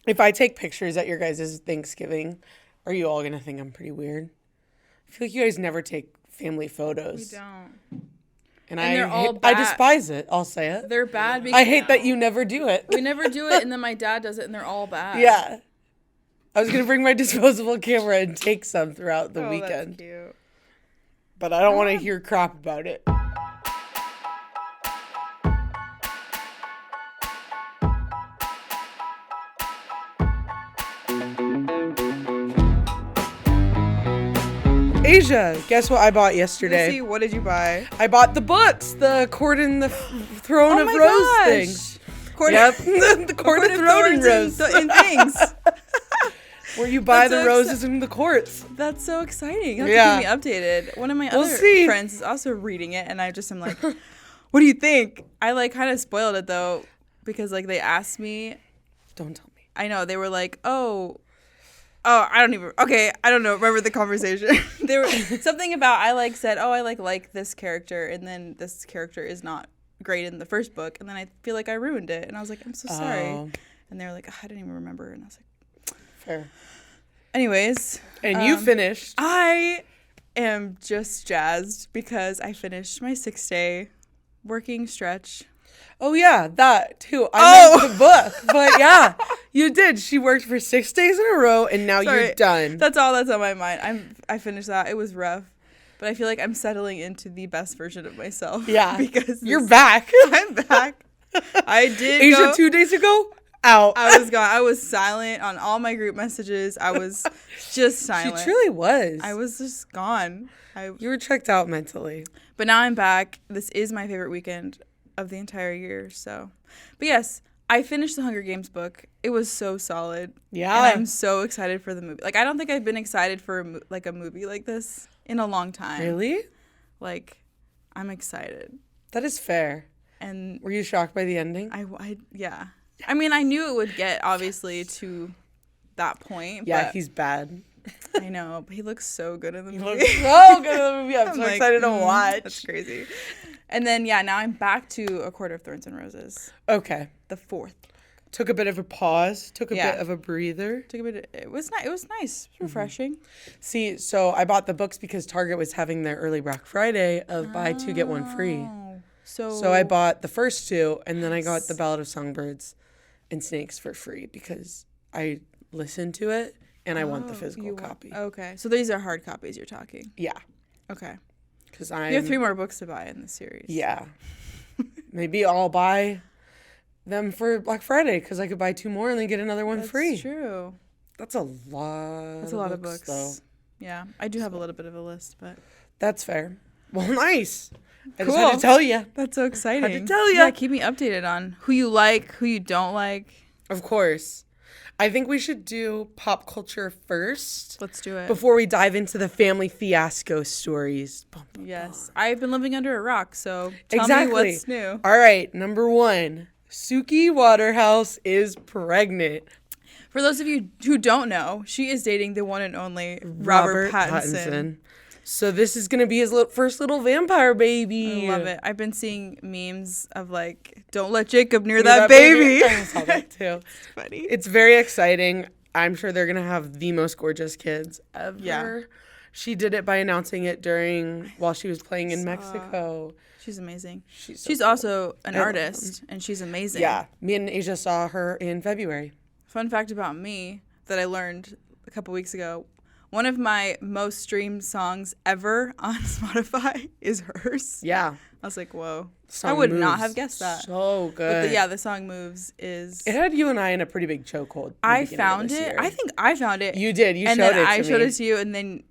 If I take pictures at your guys' Thanksgiving, are you all going to think I'm pretty weird? I feel like you guys never take family photos. We don't. And they're all bad. I despise it. I'll say it. They're bad because I hate that you never do it. We never do it, and then my dad does it, and they're all bad. Yeah. I was going to bring my disposable camera and take some throughout the weekend. That's cute. But I don't want to hear crap about it. Asia, guess what I bought yesterday? Lucy, what did you buy? I bought the books, the Court and the Throne of Rose things. Yep, the Court and Throne and Rose. And things. Where you buy the roses in the courts. That's so exciting. You have to keep me updated. One of my other friends is also reading it, and I just am like, what do you think? I like kind of spoiled it though, because like they asked me. Don't tell me. I know, they were like, I don't know. Remember the conversation? There was something about I said, I like this character, and then this character is not great in the first book, and then I feel like I ruined it, and I was like, I'm so sorry. And they were like, I didn't even remember, and I was like, fair. Anyways, and you finished. I am just jazzed because I finished my 6-day working stretch. Oh, yeah, that, too. I meant the book. But, yeah, you did. She worked for 6 days in a row, and now you're done. That's all that's on my mind. I finished that. It was rough. But I feel like I'm settling into the best version of myself. Yeah. Because you're back. I'm back. I did Asia, 2 days ago, out. I was gone. I was silent on all my group messages. I was just silent. She truly was. I was just gone. You were checked out mentally. But now I'm back. This is my favorite weekend of the entire year. So, but yes, I finished the Hunger Games book. It was so solid. Yeah. And I'm so excited for the movie. Like, I don't think I've been excited for a movie like this in a long time. Really? Like, I'm excited. That is fair. And were you shocked by the ending? Yeah. I mean, I knew it would get obviously to that point. Yeah, but he's bad. I know, but he looks so good in the movie. He looks so good in the movie. I'm so excited to watch. That's crazy. And then, now I'm back to A Court of Thorns and Roses. Okay. The 4th. Took a bit of a pause. Took a bit of a breather. It was nice. It was nice. Refreshing. See, so I bought the books because Target was having their early Black Friday of buy 2 get 1 free. So I bought the first 2, and then I got the Ballad of Songbirds and Snakes for free because I listened to it and I want the physical copy. Okay. So these are hard copies you're talking. Yeah. Okay. Because you have 3 more books to buy in the series. Yeah. Maybe I'll buy them for Black Friday because I could buy 2 more and then get another one free. That's true. That's a lot. That's a lot of books, though. Yeah, I do have a little bit of a list, but that's fair. Well, nice. I cool. just had to tell you. That's so exciting. I had to tell you. Yeah, keep me updated on who you like, who you don't like. Of course. I think we should do pop culture first. Let's do it. Before we dive into the family fiasco stories. Yes. I've been living under a rock, so tell me what's new. All right, number 1. Suki Waterhouse is pregnant. For those of you who don't know, she is dating the one and only Robert Pattinson. So this is going to be his first little vampire baby. I love it. I've been seeing memes of don't let Jacob near that baby. I saw that too. It's funny. It's very exciting. I'm sure they're going to have the most gorgeous kids ever. Yeah. She did it by announcing it while she was playing in Mexico. She's amazing. She's also an artist, and she's amazing. Yeah. Me and Asia saw her in February. Fun fact about me that I learned a couple weeks ago. One of my most streamed songs ever on Spotify is hers. Yeah. I was like, whoa. I would not have guessed that. So good. But the song Moves is... It had you and I in a pretty big chokehold. I found it. I think I found it. You did. You showed it to me. And then I showed it to you, and then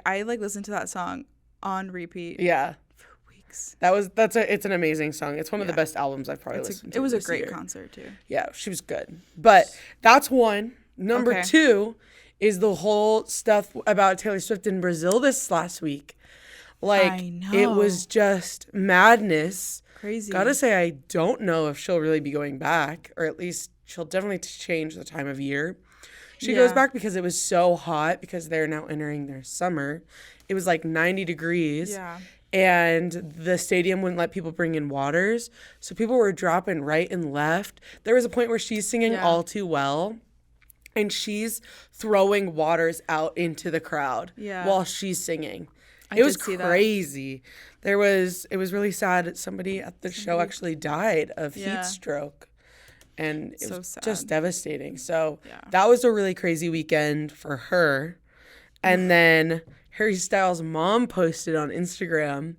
I listened to that song on repeat. Yeah. For weeks. It's an amazing song. It's one of the best albums I've probably listened to. It was a great concert, too. Yeah, she was good. But that's one. Number 2... is the whole stuff about Taylor Swift in Brazil this last week. I know. It was just madness. Crazy. Gotta say, I don't know if she'll really be going back, or at least she'll definitely change the time of year. She goes back because it was so hot, because they're now entering their summer. It was 90 degrees. Yeah. and the stadium wouldn't let people bring in waters. So people were dropping right and left. There was a point where she's singing All Too Well, and she's throwing waters out into the crowd while she's singing. It was crazy. It was really sad. Somebody at the show actually died of heat stroke. And it was just devastating. So that was a really crazy weekend for her. And then Harry Styles' mom posted on Instagram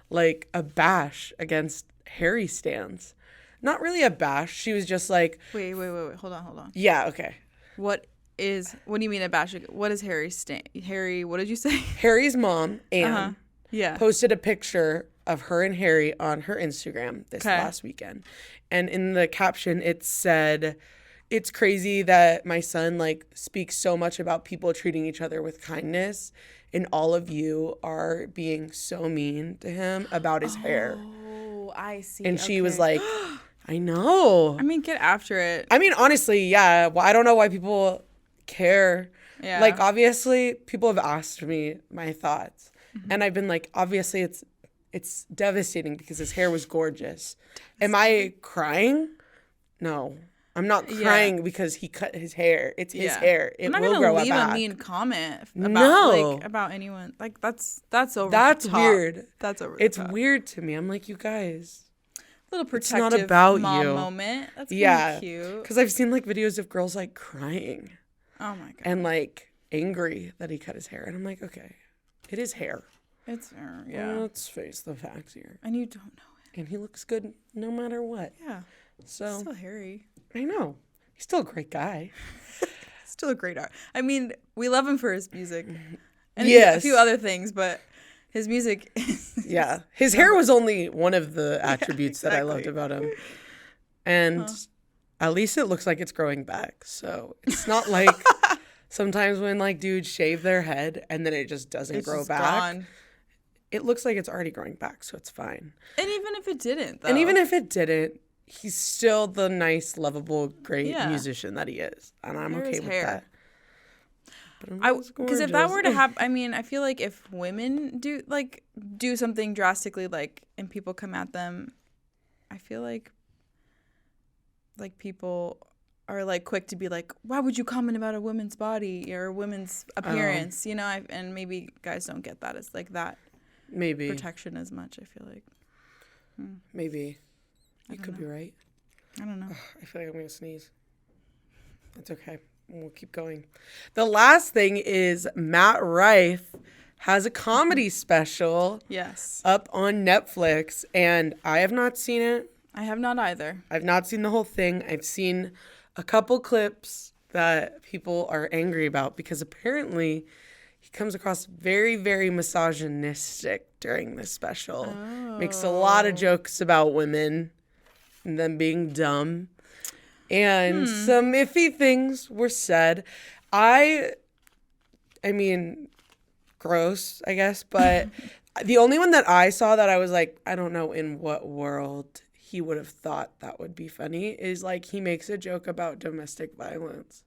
like a bash against Harry stans. Not really a bash. She was just like, wait. Hold on. Yeah, okay. What do you mean a bash? What is Harry, what did you say? Harry's mom, Anne, posted a picture of her and Harry on her Instagram this last weekend. And in the caption, it said, "It's crazy that my son like speaks so much about people treating each other with kindness, and all of you are being so mean to him about his hair." Oh, I see. And she was like, I know. I mean, get after it. I mean, honestly, yeah. Well, I don't know why people care. Yeah. Like, obviously, people have asked me my thoughts. And I've been like, obviously, it's devastating because his hair was gorgeous. Am I crying? No. I'm not crying because he cut his hair. It's his hair. It will grow back. I'm not gonna leave a mean comment about anyone. Like, that's over That's the top. weird. That's over It's the top. weird to me. I'm like, you guys. Little protective not about mom you. moment. That's kind of cute. Because I've seen like videos of girls like crying. Oh my god. And like angry that he cut his hair. And I'm like, okay, it is hair. It's Let's face the facts here. And you don't know it. And he looks good no matter what. Yeah. So Still Harry. I know. He's still a great guy. Still a great art. I mean, we love him for his music. And yes. a few other things, but his music yeah. His hair was only one of the attributes that I loved about him. And at least it looks like it's growing back. So it's not like sometimes when like dudes shave their head and then it just doesn't grow back. Gone. It looks like it's already growing back, so it's fine. And even if it didn't, though. And even if it didn't, he's still the nice, lovable, great musician that he is. And I'm okay with that. Because if that were to happen, I mean, I feel like if women do something drastically, like, and people come at them, I feel like people are like quick to be like, why would you comment about a woman's body or a woman's appearance? You know, and maybe guys don't get that as like that protection as much. I feel like maybe you could be right. I don't know. I feel like I'm gonna sneeze. That's okay. We'll keep going. The last thing is Matt Rife has a comedy special. Yes. Up on Netflix, and I have not seen it. I have not either. I've not seen the whole thing. I've seen a couple clips that people are angry about because apparently he comes across very, very misogynistic during this special. Oh. Makes a lot of jokes about women and them being dumb. And some iffy things were said. I mean, gross, I guess. But the only one that I saw that I was like, I don't know in what world he would have thought that would be funny is like he makes a joke about domestic violence.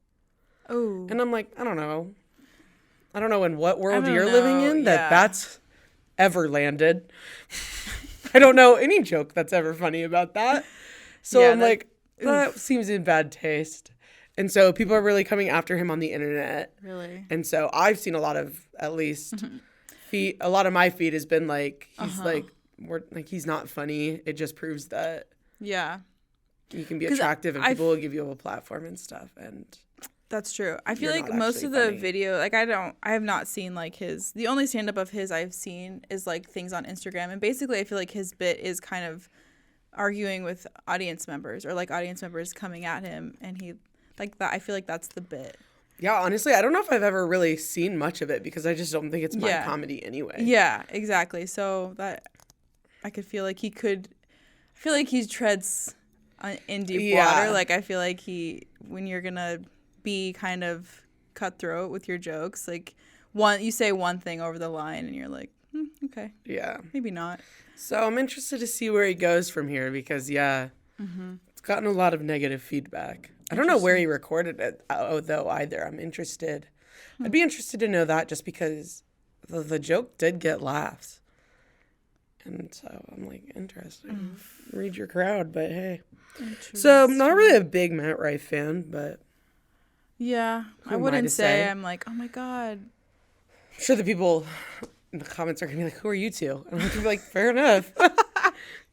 Oh. And I'm like, I don't know. I don't know in what world you're living in that's ever landed. I don't know any joke that's ever funny about that. So I'm like, that seems in bad taste. And so people are really coming after him on the internet. Really? And so I've seen a lot of, at least, feed. A lot of my feed has been like, he's he's not funny. It just proves that you can be attractive and people will give you a platform and stuff. And that's true. I feel like most of the video, like I have not seen like the only stand-up of his I've seen is like things on Instagram. And basically I feel like his bit is kind of arguing with audience members or like audience members coming at him, and he like that. I feel like that's the bit. Yeah, honestly, I don't know if I've ever really seen much of it because I just don't think it's my comedy anyway. Yeah, exactly. So that I could feel like he treads in deep water. Like I feel like when you're gonna be kind of cutthroat with your jokes, like you say one thing over the line and you're like, okay, yeah, maybe not. So I'm interested to see where he goes from here because, it's gotten a lot of negative feedback. I don't know where he recorded it, though, either. I'm interested. I'd be interested to know that just because the joke did get laughs. And so I'm like, interesting. Read your crowd, but hey. So I'm not really a big Matt Rife fan, but. Yeah, I wouldn't say I'm like, oh my God. I'm sure the people in the comments are going to be like, who are you two? And I'm going to be like, fair enough.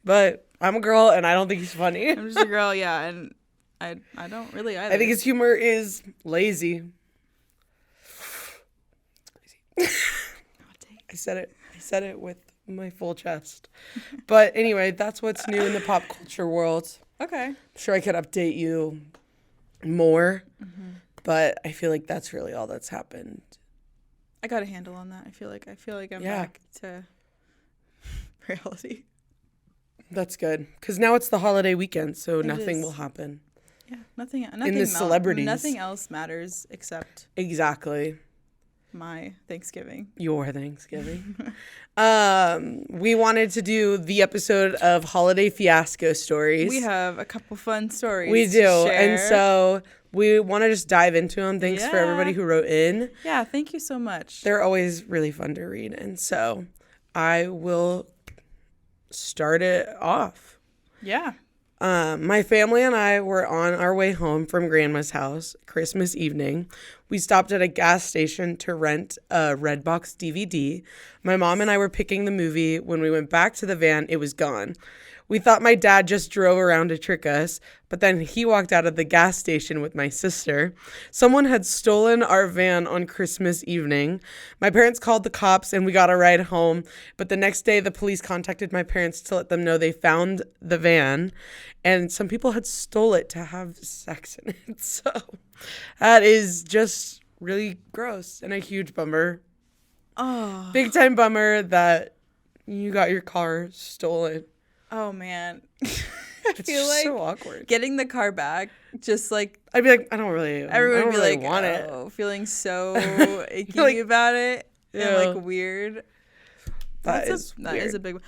But I'm a girl and I don't think he's funny. I'm just a girl, yeah, and I don't really either. I think his humor is lazy. I said it with my full chest. But anyway, that's what's new in the pop culture world. Okay. I'm sure I could update you more, but I feel like that's really all that's happened. I got a handle on that. I feel like I'm back to reality. That's good, because now it's the holiday weekend, so nothing will happen. Yeah, nothing in the celebrities. Nothing else matters except exactly my Thanksgiving. Your Thanksgiving. We wanted to do the episode of Holiday Fiasco stories. We have a couple fun stories. We do, and so we want to just dive into them. Thanks for everybody who wrote in. Yeah, thank you so much. They're always really fun to read, and so I will start it off. Yeah. My family and I were on our way home from Grandma's house Christmas evening. We stopped at a gas station to rent a Redbox DVD. My mom and I were picking the movie. When we went back to the van, it was gone. We thought my dad just drove around to trick us, but then he walked out of the gas station with my sister. Someone had stolen our van on Christmas evening. My parents called the cops and we got a ride home, but the next day the police contacted my parents to let them know they found the van and some people had stole it to have sex in it. So that is just really gross and a huge bummer. Oh. Big time bummer that you got your car stolen. Oh, man. I feel like so awkward. Getting the car back, just like... I'd be like, everyone would be like, want it. Feeling so icky like, about it. Yeah. And like weird. That is a big one.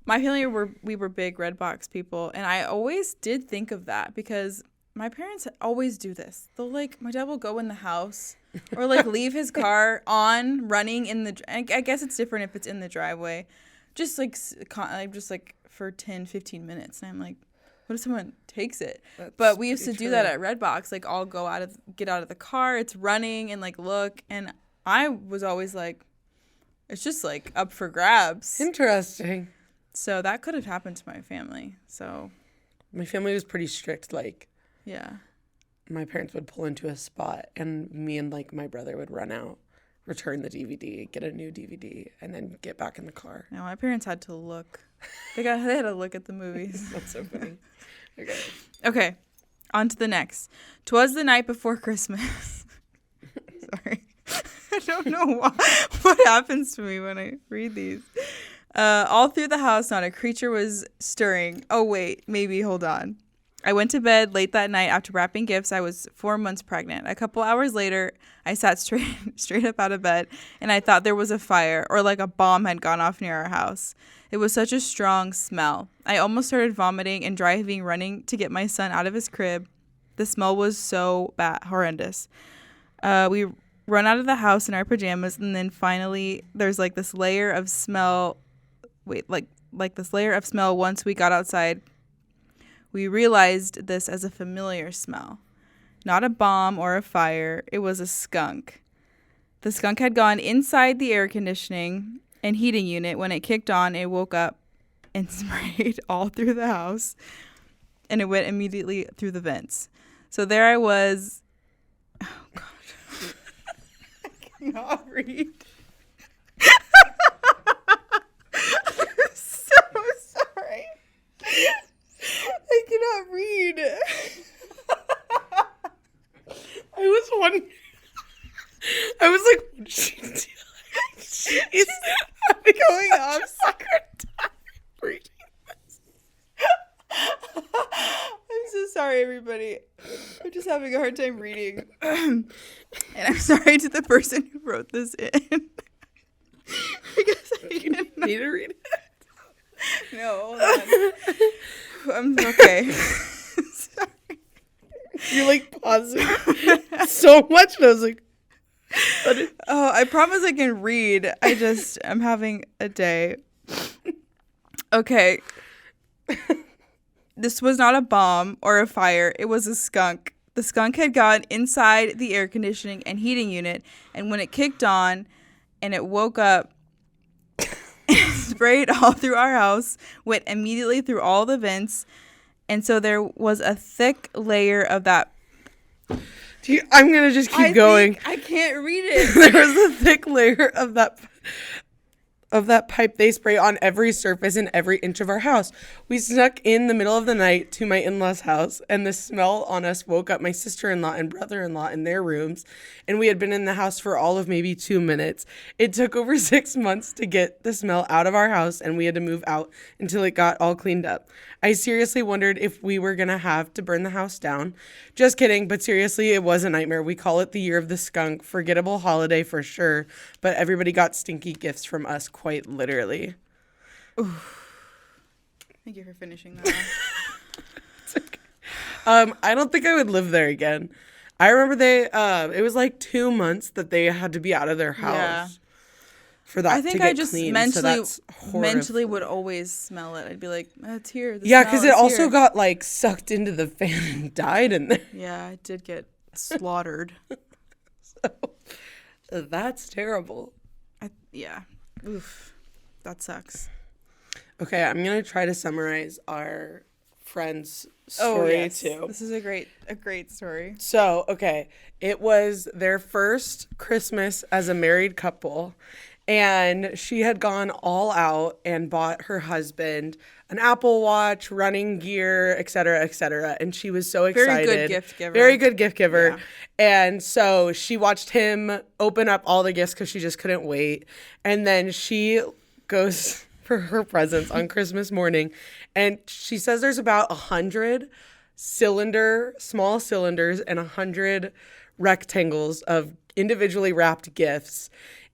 My family we were big Redbox people. And I always did think of that because my parents always do this. They'll like, my dad will go in the house or like leave his car on running in the... I guess it's different if it's in the driveway. Just like for 10, 15 minutes. And I'm like, what if someone takes it? But we used to do that at Redbox. Like, I'll get out of the car. It's running and like look. And I was always like, it's just like up for grabs. Interesting. So that could have happened to my family. So my family was pretty strict. Like, yeah, my parents would pull into a spot and me and like my brother would run out, return the DVD, get a new DVD, and then get back in the car. No, my parents had to look. They had to look at the movies. That's so funny. Okay. On to the next. 'Twas the night before Christmas. Sorry. I don't know what happens to me when I read these. All through the house, not a creature was stirring. Oh, wait. Maybe. Hold on. I went to bed late that night after wrapping gifts. I was 4 months pregnant. A couple hours later, I sat straight up out of bed, and I thought there was a fire or like a bomb had gone off near our house. It was such a strong smell. I almost started vomiting and running to get my son out of his crib. The smell was so bad, horrendous. We run out of the house in our pajamas, and then finally there's like this layer of smell. Like this layer of smell once we got outside. We realized this as a familiar smell. Not a bomb or a fire. It was a skunk. The skunk had gone inside the air conditioning and heating unit. When it kicked on, it woke up and sprayed all through the house. And it went immediately through the vents. So there I was. Oh, God. I cannot read. I'm so sorry. I cannot read. I was like, what is she doing? She's going off. Reading this. I'm so sorry, everybody. I'm just having a hard time reading. And I'm sorry to the person who wrote this in. Because I didn't need to read it. No, hold on. I'm okay. Sorry. You're like pausing so much, and I was like, I promise I can read. I'm having a day. Okay. This was not a bomb or a fire. It was a skunk. The skunk had gone inside the air conditioning and heating unit, and when it kicked on and it woke up, sprayed all through our house, went immediately through all the vents, and so there was a thick layer of that. I'm going to just keep going. I can't read it. There was a thick layer of that pipe they spray on every surface in every inch of our house. We snuck in the middle of the night to my in-laws' house, and the smell on us woke up my sister-in-law and brother-in-law in their rooms, and we had been in the house for all of maybe 2 minutes. It took over 6 months to get the smell out of our house, and we had to move out until it got all cleaned up. I seriously wondered if we were going to have to burn the house down. Just kidding, but seriously, it was a nightmare. We call it the year of the skunk. Forgettable holiday for sure, but everybody got stinky gifts from us, quite literally. Oof. Thank you for finishing that off. It's okay. I don't think I would live there again. I remember it was like 2 months that they had to be out of their house. Yeah. For that, I think I just clean, mentally would always smell it. I'd be like, it's here. Yeah, because it also got like sucked into the fan and died in there. Yeah, it did get slaughtered. So that's terrible. Yeah. Oof. That sucks. Okay, I'm gonna try to summarize our friend's story too. This is a great story. So, okay, it was their first Christmas as a married couple. And she had gone all out and bought her husband an Apple Watch, running gear, et cetera, et cetera. And she was so excited. Very good gift giver. Very good gift giver. Yeah. And so she watched him open up all the gifts because she just couldn't wait. And then she goes for her presents on Christmas morning. And she says there's about 100 small cylinders and 100 rectangles of individually wrapped gifts.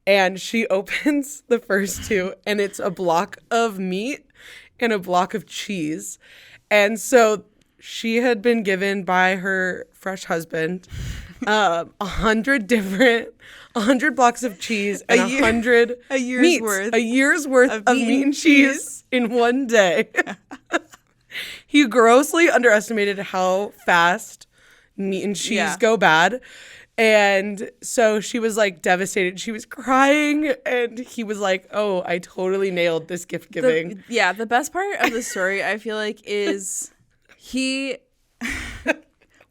And she opens the first two, and it's a block of meat and a block of cheese. And so she had been given by her fresh husband 100 blocks of cheese and 100 a year's worth of meat and cheese in one day. He grossly underestimated how fast meat and cheese go bad. And so she was like devastated. She was crying, and he was like, "Oh, I totally nailed this gift giving." The best part of the story, I feel like, is he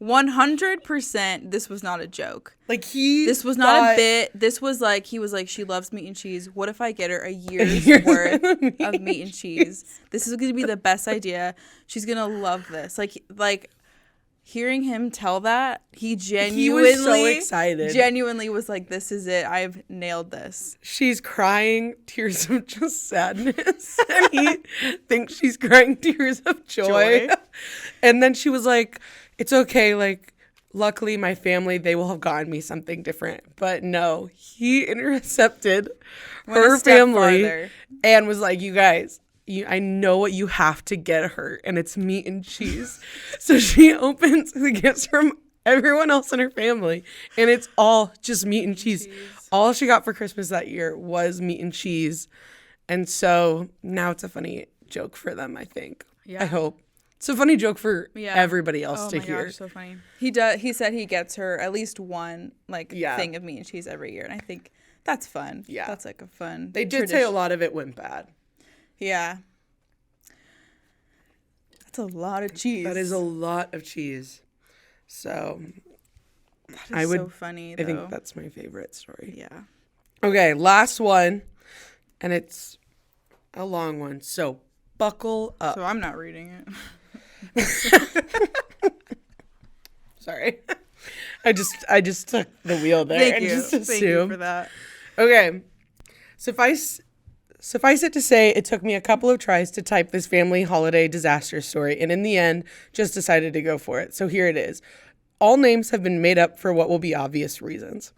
100%. This was not a joke. Like this was not a bit. This was like he was like, she loves meat and cheese. What if I get her a year's worth of meat and cheese? This is going to be the best idea. She's gonna love this. Like. Hearing him tell that, he was so excited. Genuinely was like, this is it. I've nailed this. She's crying tears of just sadness. And he thinks she's crying tears of joy. And then she was like, it's okay. Like, luckily my family, they will have gotten me something different. But no, he intercepted her family farther. And was like, you guys, I know what you have to get her, and it's meat and cheese. So she opens the gifts from everyone else in her family, and it's all just meat and cheese. All she got for Christmas that year was meat and cheese. And so now it's a funny joke for them, I think. Yeah. I hope. It's a funny joke for everybody else to hear. Oh my gosh, so funny. He said he gets her at least one thing of meat and cheese every year, and I think that's fun. Yeah. That's like a fun They did say a lot of it went bad. Yeah. That's a lot of cheese. That is a lot of cheese. So that is so funny, though. I think that's my favorite story. Yeah. Okay, last one. And it's a long one. So buckle up. So I'm not reading it. Sorry. I just took the wheel there. Thank you. Just assumed. Thank you for that. Okay. Suffice it to say, it took me a couple of tries to type this family holiday disaster story, and in the end, just decided to go for it. So here it is. All names have been made up for what will be obvious reasons.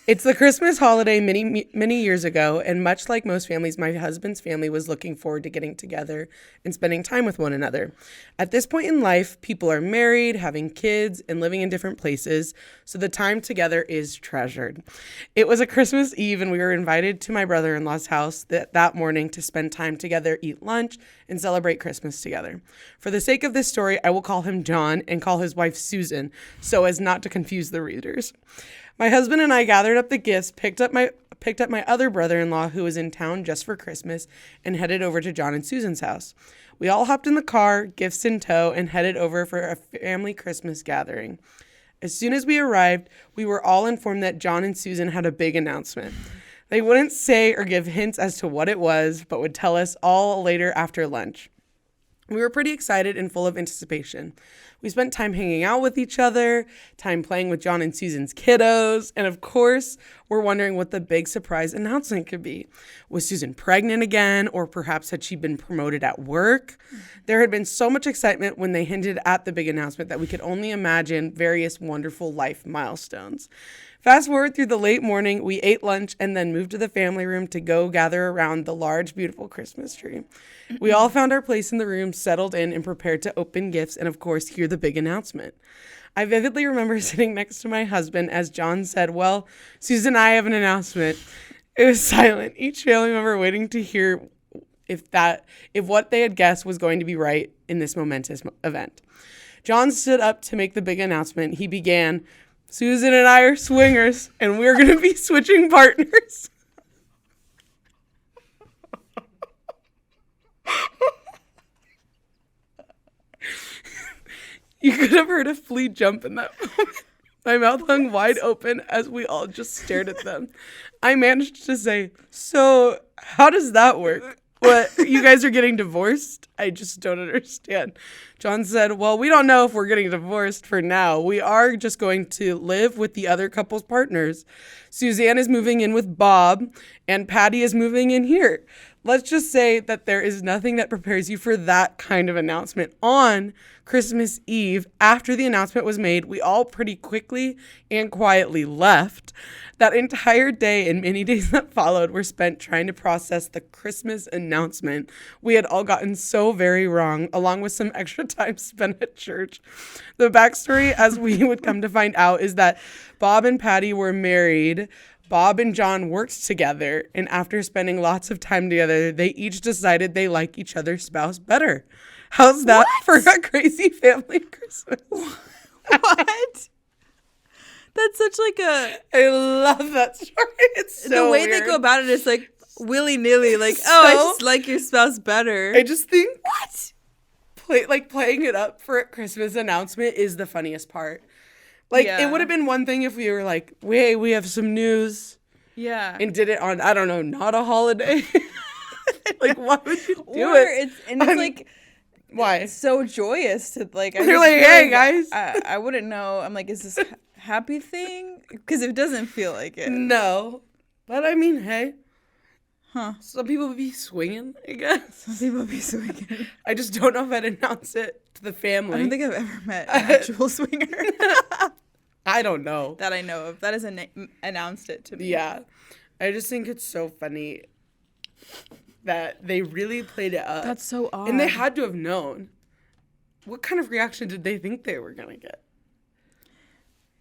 It's the Christmas holiday many years ago, and much like most families, my husband's family was looking forward to getting together and spending time with one another. At this point in life, people are married, having kids, and living in different places, so the time together is treasured. It was a Christmas Eve, and we were invited to my brother-in-law's house that morning to spend time together, eat lunch, and celebrate Christmas together. For the sake of this story, I will call him John and call his wife Susan, so as not to confuse the readers. My husband and I gathered up the gifts, picked up my other brother-in-law who was in town just for Christmas, and headed over to John and Susan's house. We all hopped in the car, gifts in tow, and headed over for a family Christmas gathering. As soon as we arrived, we were all informed that John and Susan had a big announcement. They wouldn't say or give hints as to what it was, but would tell us all later after lunch. We were pretty excited and full of anticipation. We spent time hanging out with each other, time playing with John and Susan's kiddos, and of course, we're wondering what the big surprise announcement could be. Was Susan pregnant again, or perhaps had she been promoted at work? There had been so much excitement when they hinted at the big announcement that we could only imagine various wonderful life milestones. Fast forward through the late morning, we ate lunch and then moved to the family room to go gather around the large, beautiful Christmas tree. We all found our place in the room, settled in, and prepared to open gifts and, of course, hear the big announcement. I vividly remember sitting next to my husband as John said, "Well, Susan and I have an announcement." It was silent, each family member waiting to hear if what they had guessed was going to be right in this momentous event. John stood up to make the big announcement. He began, "Susan and I are swingers, and we're going to be switching partners." You could have heard a flea jump in that moment. My mouth hung wide open as we all just stared at them. I managed to say, "So, how does that work? What, you guys are getting divorced? I just don't understand." John said, "Well, we don't know if we're getting divorced for now. We are just going to live with the other couple's partners. Suzanne is moving in with Bob, and Patty is moving in here. Let's just say that there is nothing that prepares you for that kind of announcement." On Christmas Eve, after the announcement was made, we all pretty quickly and quietly left. That entire day and many days that followed were spent trying to process the Christmas announcement we had all gotten so very wrong, along with some extra time spent at church. The backstory, as we would come to find out, is that Bob and Patty were married. Bob and John worked together, and after spending lots of time together, they each decided they like each other's spouse better. How's that for a crazy family Christmas? What? That's such like a... I love that story. It's so the way weird. they go about it is like willy-nilly, like, "Oh, I just like your spouse better." I just think What? playing it up for a Christmas announcement is the funniest part. Like, Yeah. It would have been one thing if we were like, "Hey, we have some news," Yeah. and did it on, I don't know, not a holiday. Like, why would you do Or it? it's like Why? so joyous to like. They're like, "Hey, guys." I wouldn't know. I'm like, is this a happy thing? Because it doesn't feel like it. No. But I mean, hey. Huh. Some people be swinging, I guess. Some people be swinging. I just don't know if I'd announce it to the family. I don't think I've ever met an actual swinger I don't know. that I know of that has announced it to me. Yeah. I just think it's so funny that they really played it up. That's so odd. And they had to have known. What kind of reaction did they think they were going to get?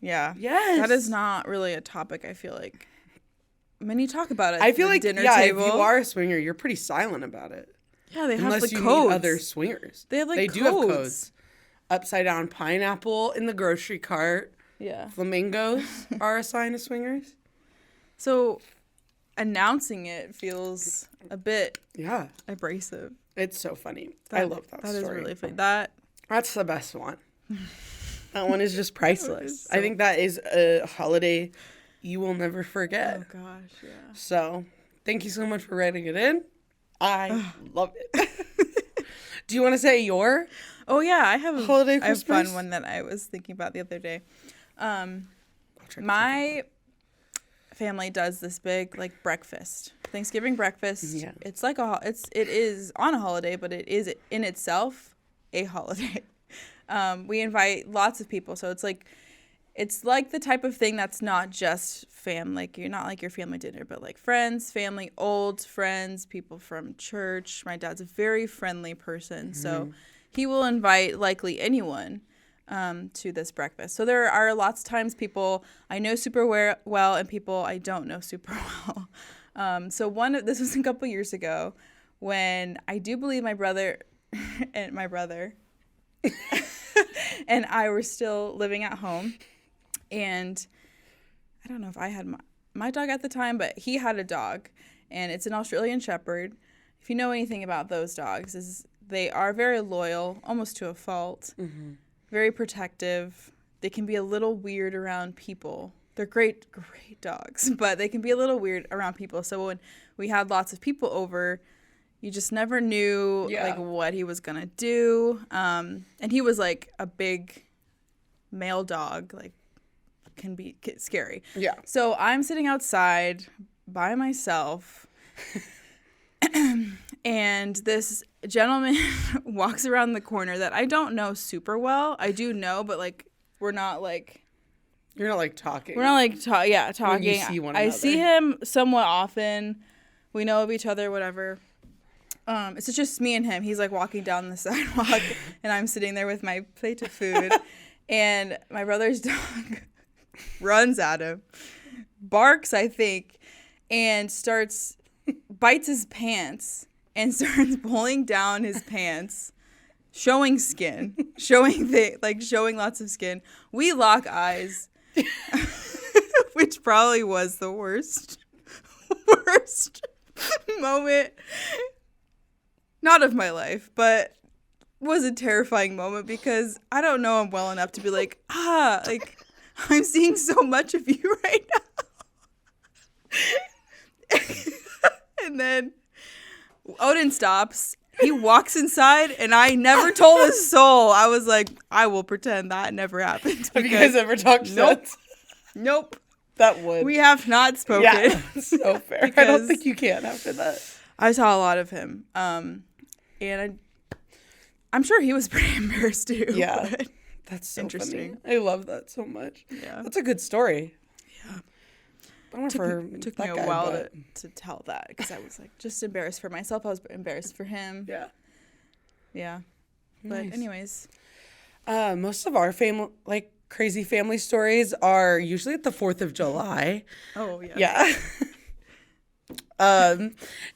Yeah. Yes. That is not really a topic, I feel like. When you talk about it, I feel like, dinner yeah, table, if you are a swinger, you're pretty silent about it. yeah, they have Unless the you codes. meet other swingers. They have like They codes. do have codes. Upside down pineapple in the grocery cart. Yeah. Flamingos are a sign of swingers. So announcing it feels a bit Yeah. abrasive. It's so funny. I love that story. That is really funny. That's the best one. That one is just priceless. so- I think that is a holiday you will never forget. Oh gosh, yeah. So, thank you so much for writing it in. I love it. Do you want to say your Oh yeah, I have holiday I have a Christmas? fun one that I was thinking about the other day. I'll try to My family does this big like breakfast, Thanksgiving breakfast. Yeah. It's like it is on a holiday, but it is in itself a holiday. We invite lots of people, so it's like it's like the type of thing that's not just like you're not like your family dinner, but like friends, family, old friends, people from church. My dad's a very friendly person, so he will invite likely anyone to this breakfast. So there are lots of times people I know super well and people I don't know super well. So this was a couple years ago when I do believe my brother and and I were still living at home. And I don't know if I had my dog at the time, but he had a dog, and it's an Australian Shepherd. If you know anything about those dogs, they are very loyal, almost to a fault, very protective. They can be a little weird around people. They're great dogs, but they can be a little weird around people. So when we had lots of people over, you just never knew like what he was gonna do. And he was like a big male dog, like can be scary. Yeah. So I'm sitting outside by myself, and this gentleman walks around the corner that I don't know super well. I do know, but like we're not like. You're not like talking. We're not like talking. When you see one I another. see him somewhat often. We know of each other, whatever. It's just me and him. He's like walking down the sidewalk, and I'm sitting there with my plate of food, and my brother's dog runs at him, barks, I think, and bites his pants and starts pulling down his pants, showing skin, showing lots of skin. We lock eyes, which probably was the worst moment, not of my life, but was a terrifying moment because I don't know him well enough to be like, I'm seeing so much of you right now. And then Odin stops. He walks inside, and I never told a soul. I was like, I will pretend that never happened. Have you guys ever talked since? Nope. That would. We have not spoken. Yeah, so fair. I don't think you can after that. I saw a lot of him. And I'm sure he was pretty embarrassed too. Yeah. That's so interesting. Funny. I love that so much. Yeah. That's a good story. Yeah. It took me a while to tell that because I was like just embarrassed for myself. I was embarrassed for him. Yeah. Yeah. Nice. But anyways. Most of our crazy family stories are usually at the 4th of July. Oh, yeah. Yeah.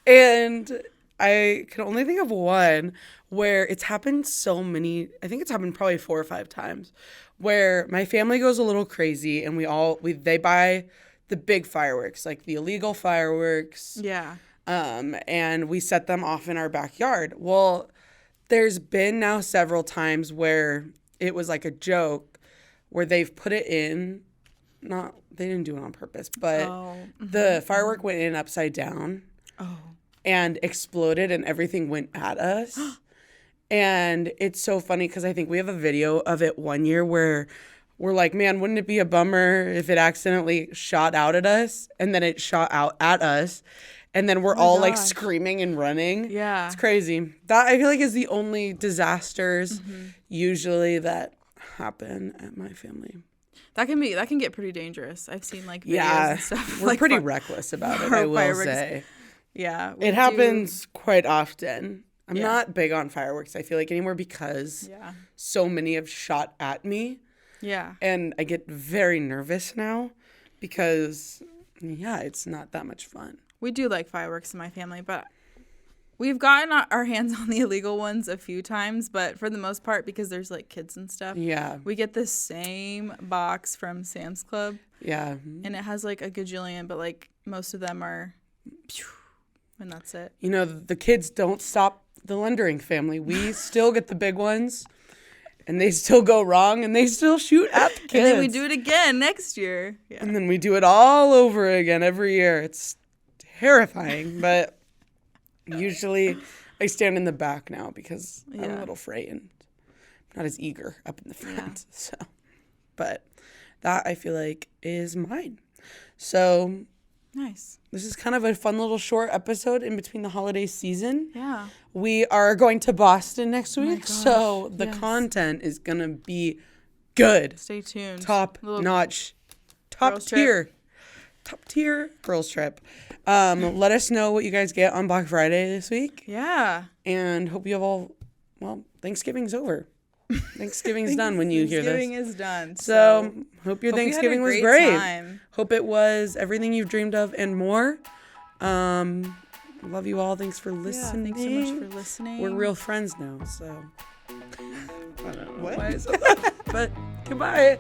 And I can only think of one where it's happened I think it's happened probably 4 or 5 times, where my family goes a little crazy and they buy the big fireworks, like the illegal fireworks. Yeah. And we set them off in our backyard. Well, there's been now several times where it was like a joke where they've put it in, they didn't do it on purpose, but the firework went in upside down. Oh. And exploded and everything went at us. And it's so funny because I think we have a video of it one year where we're like, man, wouldn't it be a bummer if it accidentally shot out at us and then it shot out at us and then we're all like screaming and running. Yeah. It's crazy. That I feel like is the only disasters usually that happen at my family. That can get pretty dangerous. I've seen like videos and stuff. We're pretty reckless about it, I will say. Yeah. It happens quite often. I'm not big on fireworks, I feel like, anymore because so many have shot at me. Yeah. And I get very nervous now because, it's not that much fun. We do like fireworks in my family, but we've gotten our hands on the illegal ones a few times, but for the most part, because there's like kids and stuff, we get the same box from Sam's Club. Yeah. And it has like a gajillion, but like most of them are, and that's it. You know, the kids don't stop the Lendering family. We still get the big ones, and they still go wrong, and they still shoot at the kids. And then we do it again next year. Yeah. And then we do it all over again every year. It's terrifying, but usually I stand in the back now because I'm a little frightened. I'm not as eager up in the front. So, but that I feel like is mine. So nice. This is kind of a fun little short episode in between the holiday season. Yeah. We are going to Boston next week, so the content is going to be good. Stay tuned. Top notch. Top girls tier. Top tier girls trip. Let us know what you guys get on Black Friday this week. Yeah. And hope you have all, well, Thanksgiving's over. Thanksgiving's done when you hear this. Thanksgiving is done. So hope your Thanksgiving was great. Time. Hope it was everything you've dreamed of and more. Love you all. Thanks for listening. Yeah, thanks so much for listening. We're real friends now, so. I don't know what? why I said that, but goodbye.